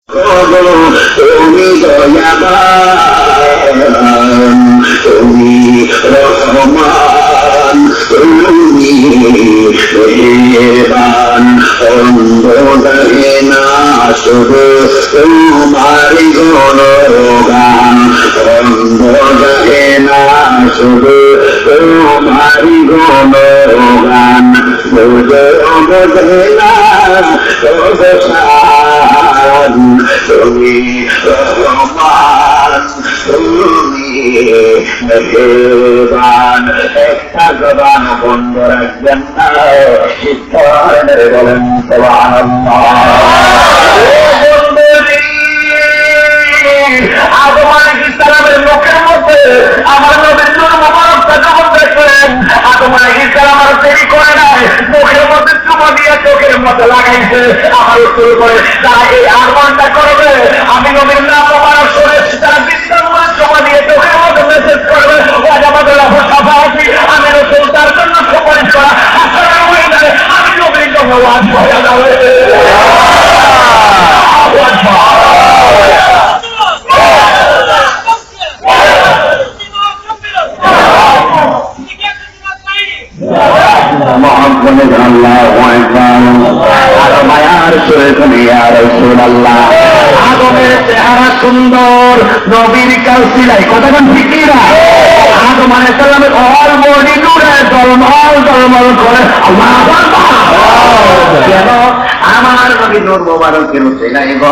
তুমি দয়াবান, তুমি রহমান, তুমি মেহেরবান। অন্ধ দেখে না শুধু তোমার গুণগান, অন্ধ দেখে না শুধু তোমার গুণগান। বোঝে বোঝে না অবসান, তুমি রহমান, তুমি মেহেরবান। একটা জবান বন্ধ রাখবেন না, শিক্ষারে বলেন সুবহানাল্লাহ। আদম আলাইহিস সালামের মুখের মধ্যে আমার নবীর নূর মুবারকটা যখন দেখলেন, আদম আলাইহিস সালাম আর দেরি করে নাই, মুখের মধ্যে চুমা দিয়ে চোখের মধ্যে লাগাইছে। আমার শুরু করে তারা এই আরমানটা করবে, আমি নবীর নাম মুবারক শুনে তারা বিশ্বাস করে চুমা দিয়ে চোখের মধ্যে মেসেজ করবে, আমি রসুল তার জন্য সুপারিশ করা আমি নবীর জন্য ওয়াজ হয়ে যাবে। আদমের চেহারা সুন্দর, নবীর কাল সিলাই কতক্ষণ ঠিকই না। আদম আলাইহিস সালামের অল বডি নূরে ঝলমল ঝলমল করে। কেন আমার নবী নূর মোবারক কেন সিলাই গো?